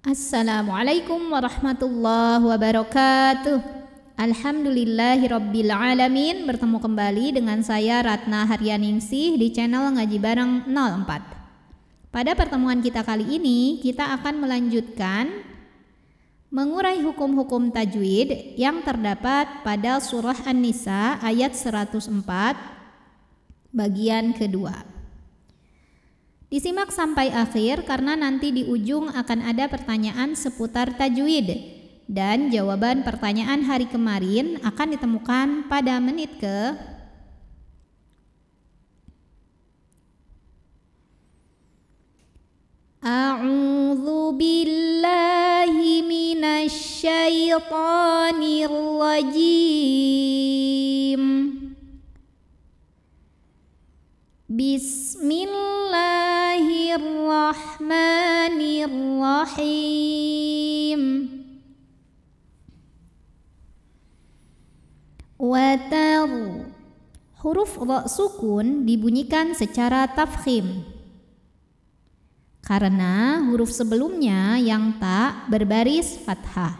Assalamualaikum warahmatullahi wabarakatuh. Alhamdulillahirabbil alamin. Bertemu kembali dengan saya Ratna Haryaningsih di channel Ngaji Bareng 04. Pada pertemuan kita kali ini kita akan melanjutkan mengurai hukum-hukum tajwid yang terdapat pada surah An-Nisa ayat 104 bagian kedua. Disimak sampai akhir karena nanti di ujung akan ada pertanyaan seputar tajwid dan jawaban pertanyaan hari kemarin akan ditemukan pada menit ke A'udzu billahi minasy syaithanir rajim. Bismillahirrahmanirrahim. Watar. Huruf ra sukun dibunyikan secara tafkhim karena huruf sebelumnya yang ta berbaris fathah.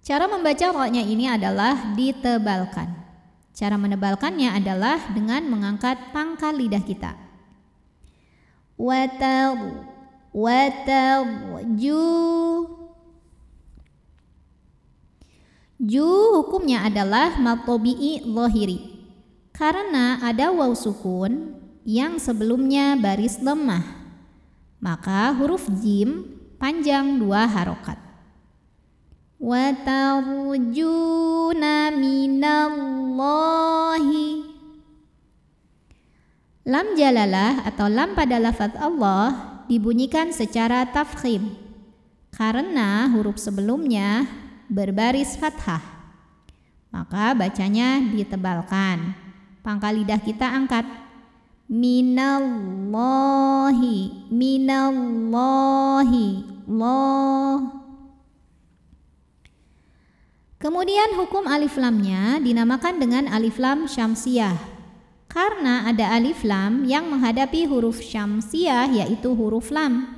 Cara membaca ra-nya ini adalah ditebalkan. Cara menebalkannya adalah dengan mengangkat pangkal lidah kita. Watar, ju hukumnya adalah mad tabi'i zahiri karena ada waw sukun yang sebelumnya baris lemah, maka huruf jim panjang 2 harokat. Wa tarjuna minallahi. Lam jalalah atau lam pada lafaz Allah dibunyikan secara tafkhim karena huruf sebelumnya berbaris fathah, maka bacanya ditebalkan. Pangkal lidah kita angkat. Minallahi, minallahi, Allah. Kemudian hukum alif lamnya dinamakan dengan alif lam syamsiyah karena ada alif lam yang menghadapi huruf syamsiyah yaitu huruf lam.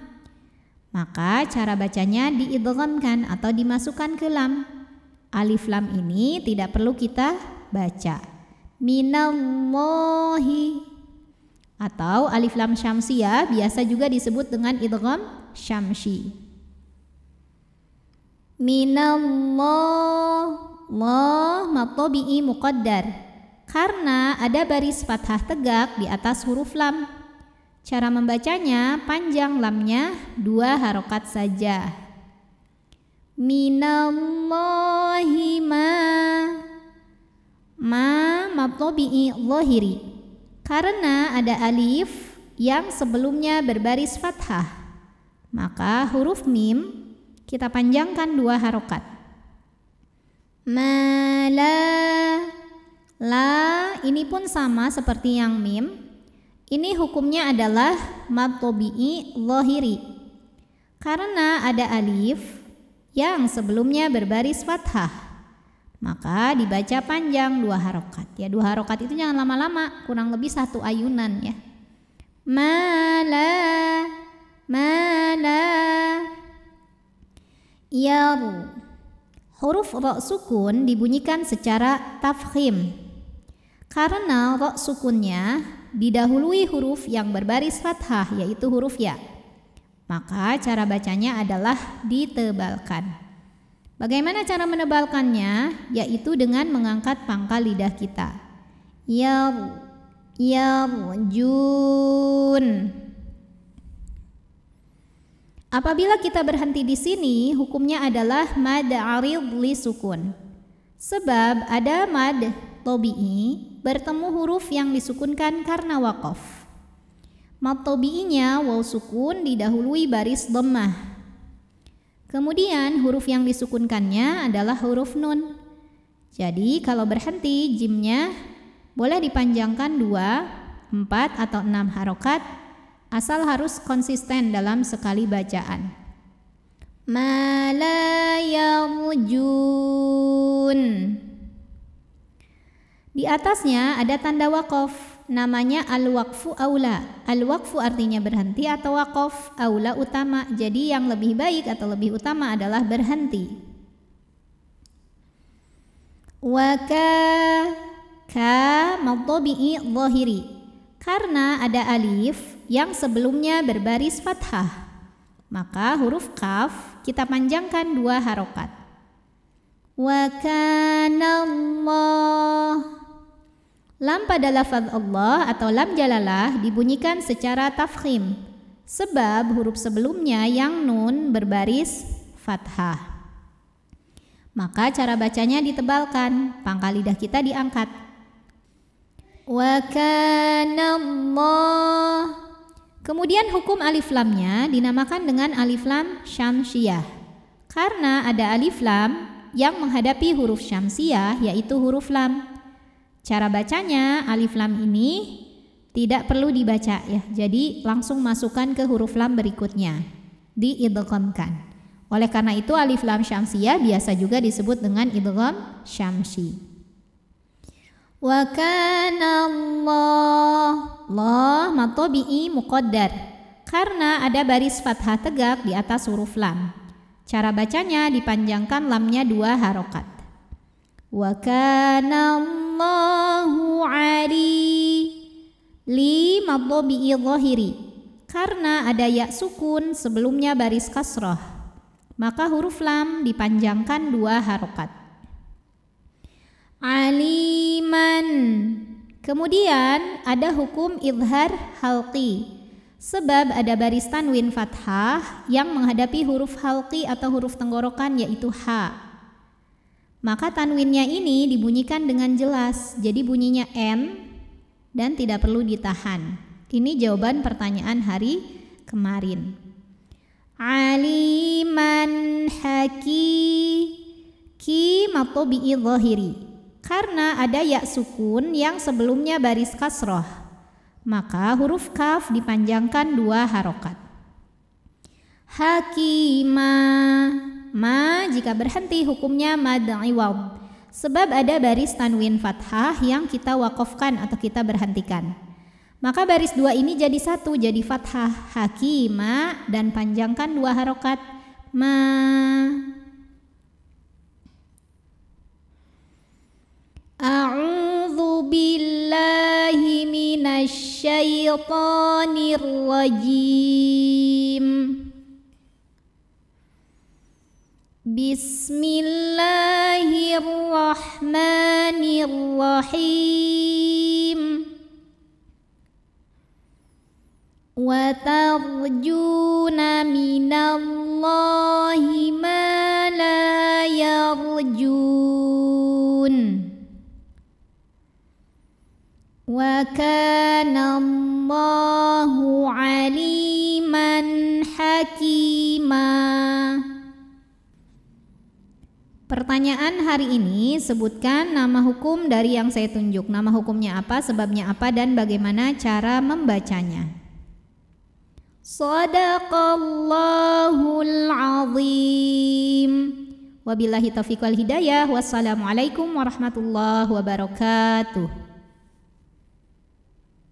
Maka cara bacanya diidghamkan atau dimasukkan ke lam. Alif lam ini tidak perlu kita baca. Minallahi. Atau alif lam syamsiyah biasa juga disebut dengan idgham syamsi. Minallah, Allah mad tabi'i muqaddar karena ada baris fathah tegak di atas huruf lam. Cara membacanya panjang lamnya 2 harokat saja. Minallahi ma mad tabi'i zahiri karena ada alif yang sebelumnya berbaris fathah, maka huruf mim kita panjangkan 2 harokat. Mala, la ini pun sama seperti yang mim. Ini hukumnya adalah mad tabi'i zahiri karena ada alif yang sebelumnya berbaris fathah, maka dibaca panjang 2 harokat. Ya 2 harokat itu jangan lama-lama, kurang lebih 1 ayunan ya. Mala, mala. Yaru. Huruf ra sukun dibunyikan secara tafkhim karena ra sukunnya didahului huruf yang berbaris fathah yaitu huruf ya. Maka cara bacanya adalah ditebalkan. Bagaimana cara menebalkannya? Yaitu dengan mengangkat pangkal lidah kita. Yaru, yarjun. Apabila kita berhenti di sini, hukumnya adalah mad arid li sukun. Sebab ada mad tabi'i bertemu huruf yang disukunkan karena waqaf. Mad tabi'inya waw sukun didahului baris dhammah. Kemudian huruf yang disukunkannya adalah huruf nun. Jadi kalau berhenti jimnya boleh dipanjangkan 2, 4 atau 6 harokat. Asal harus konsisten dalam sekali bacaan. Ma la yarjun. Di atasnya ada tanda waqaf. namanya al-waqfu aula. Al-waqfu artinya berhenti atau waqaf, aula utama. Jadi yang lebih baik atau lebih utama adalah berhenti. Wa ka mad tabi'i dhahiri. Karena ada alif yang sebelumnya berbaris fathah, maka huruf kaf kita panjangkan 2 harokat. Wa kana Allah. Lam pada lafaz Allah atau lam jalalah dibunyikan secara tafkhim, sebab huruf sebelumnya yang nun berbaris fathah. Maka cara bacanya ditebalkan, pangkal lidah kita diangkat. Wa kana Allah. Kemudian hukum alif lamnya dinamakan dengan alif lam syamsiyah, karena ada alif lam yang menghadapi huruf syamsiyah, yaitu huruf lam. Cara bacanya alif lam ini tidak perlu dibaca ya. Jadi langsung masukkan ke huruf lam berikutnya, diidghamkan. Oleh karena itu alif lam syamsiyah biasa juga disebut dengan idgham syamsi. Wa kana Allah mad tabi'i muqaddar, karena ada baris fathah tegak di atas huruf lam. Cara bacanya dipanjangkan lamnya 2 harokat. Wa kana Allahu li mad tabi'i dhahiri, karena ada ya sukun sebelumnya baris kasrah, maka huruf lam dipanjangkan 2 harokat. Aliman. Kemudian ada hukum idhar halqi, sebab ada baris tanwin fathah yang menghadapi huruf halqi atau huruf tenggorokan, yaitu ha. Maka tanwinnya ini dibunyikan dengan jelas, jadi bunyinya N dan tidak perlu ditahan. Ini jawaban pertanyaan hari kemarin. Aliman ki mad tabi'i dhahiri, karena ada ya sukun yang sebelumnya baris kasroh, maka huruf kaf dipanjangkan 2 harokat. Hakimah. Ma jika berhenti hukumnya mad iwad, sebab ada baris tanwin fathah yang kita wakofkan atau kita berhentikan. Maka baris 2 ini jadi 1, jadi fathah. Hakima, dan panjangkan 2 harokat. Ma. A'udzu billahi minasy syaithanir rajim. Bismillahirrahmanirrahim. Wa tarjuna minallahi ma la yarjun. Wa kana Allahu aliman hakimah. Pertanyaan hari ini, sebutkan nama hukum dari yang saya tunjuk. Nama hukumnya apa, sebabnya apa, dan bagaimana cara membacanya. Shadaqallahul azim. Wabillahi taufiq wal hidayah. Wassalamualaikum warahmatullahi wabarakatuh.